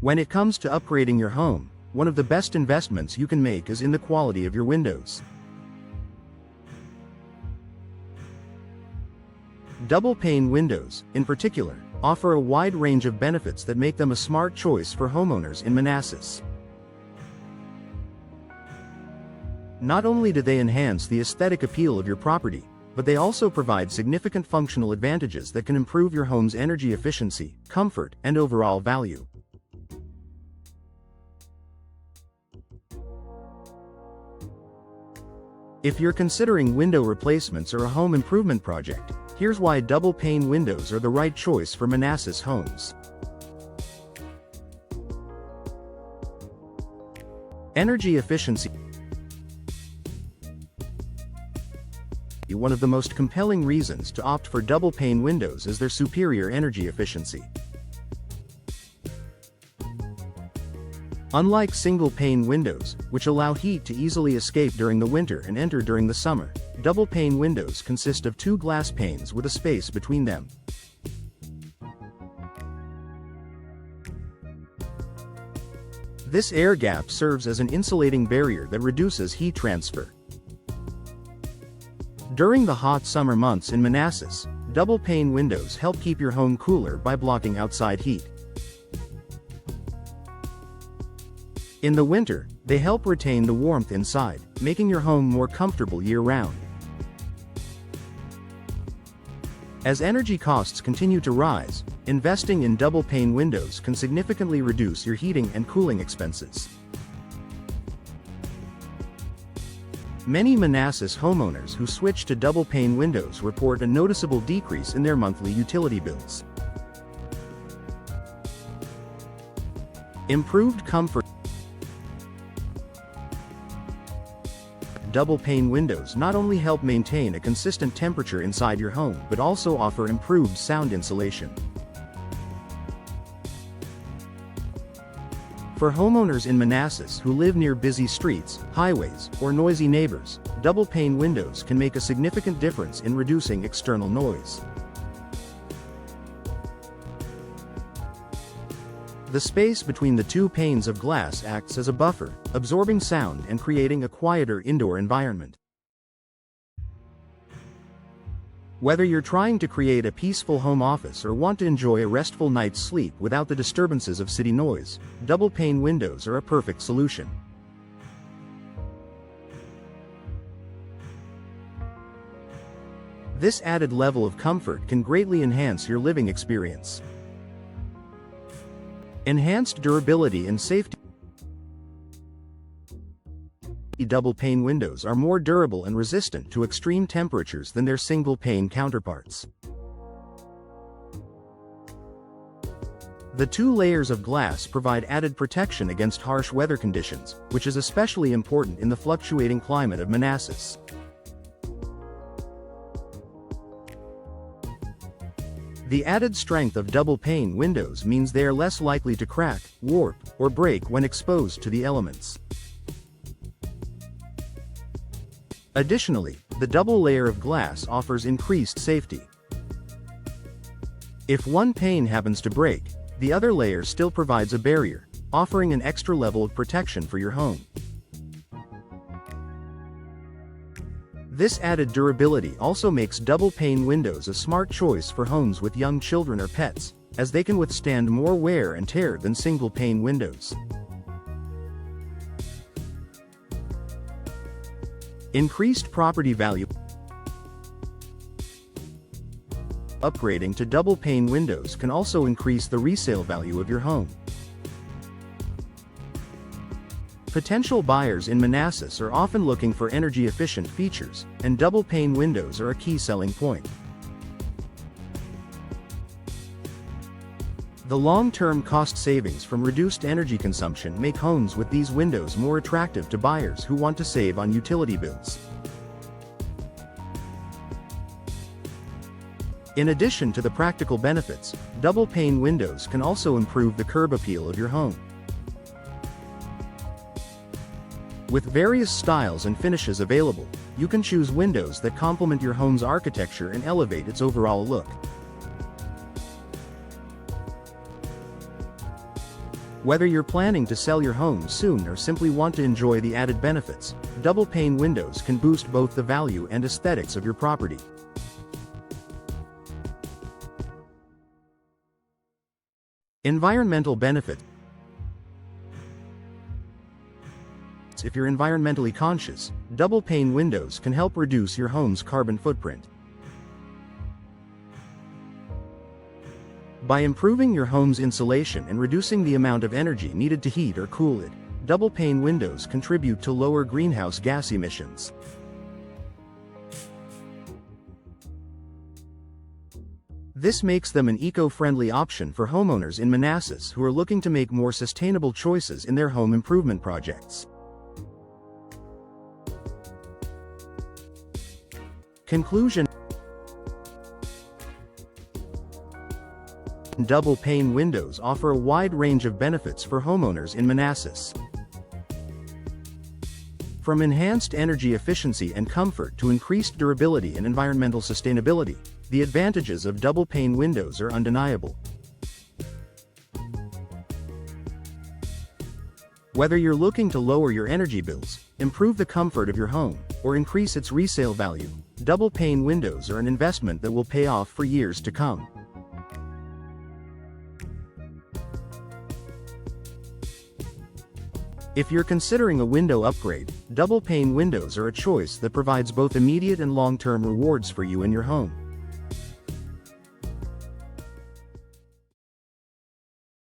When it comes to upgrading your home, one of the best investments you can make is in the quality of your windows. Double-pane windows, in particular, offer a wide range of benefits that make them a smart choice for homeowners in Manassas. Not only do they enhance the aesthetic appeal of your property, but they also provide significant functional advantages that can improve your home's energy efficiency, comfort, and overall value. If you're considering window replacements or a home improvement project, here's why double-pane windows are the right choice for Manassas homes. Energy efficiency. One of the most compelling reasons to opt for double-pane windows is their superior energy efficiency. Unlike single-pane windows, which allow heat to easily escape during the winter and enter during the summer, double-pane windows consist of two glass panes with a space between them. This air gap serves as an insulating barrier that reduces heat transfer. During the hot summer months in Manassas, double-pane windows help keep your home cooler by blocking outside heat. In the winter, they help retain the warmth inside, making your home more comfortable year-round. As energy costs continue to rise, investing in double-pane windows can significantly reduce your heating and cooling expenses. Many Manassas homeowners who switch to double-pane windows report a noticeable decrease in their monthly utility bills. Improved comfort. Double-pane windows not only help maintain a consistent temperature inside your home but also offer improved sound insulation. For homeowners in Manassas who live near busy streets, highways, or noisy neighbors, double-pane windows can make a significant difference in reducing external noise. The space between the two panes of glass acts as a buffer, absorbing sound and creating a quieter indoor environment. Whether you're trying to create a peaceful home office or want to enjoy a restful night's sleep without the disturbances of city noise, double-pane windows are a perfect solution. This added level of comfort can greatly enhance your living experience. Enhanced durability and safety. Double-pane windows are more durable and resistant to extreme temperatures than their single-pane counterparts. The two layers of glass provide added protection against harsh weather conditions, which is especially important in the fluctuating climate of Manassas. The added strength of double-pane windows means they are less likely to crack, warp, or break when exposed to the elements. Additionally, the double layer of glass offers increased safety. If one pane happens to break, the other layer still provides a barrier, offering an extra level of protection for your home. This added durability also makes double-pane windows a smart choice for homes with young children or pets, as they can withstand more wear and tear than single-pane windows. Increased property value. Upgrading to double-pane windows can also increase the resale value of your home. Potential buyers in Manassas are often looking for energy-efficient features, and double-pane windows are a key selling point. The long-term cost savings from reduced energy consumption make homes with these windows more attractive to buyers who want to save on utility bills. In addition to the practical benefits, double-pane windows can also improve the curb appeal of your home. With various styles and finishes available, you can choose windows that complement your home's architecture and elevate its overall look. Whether you're planning to sell your home soon or simply want to enjoy the added benefits, double-pane windows can boost both the value and aesthetics of your property. Environmental benefits. If you're environmentally conscious, double-pane windows can help reduce your home's carbon footprint. By improving your home's insulation and reducing the amount of energy needed to heat or cool it, double-pane windows contribute to lower greenhouse gas emissions. This makes them an eco-friendly option for homeowners in Manassas who are looking to make more sustainable choices in their home improvement projects. Conclusion: double-pane windows offer a wide range of benefits for homeowners in Manassas. From enhanced energy efficiency and comfort to increased durability and environmental sustainability, the advantages of double-pane windows are undeniable. Whether you're looking to lower your energy bills, improve the comfort of your home, or increase its resale value, double-pane windows are an investment that will pay off for years to come. If you're considering a window upgrade, double-pane windows are a choice that provides both immediate and long-term rewards for you and your home.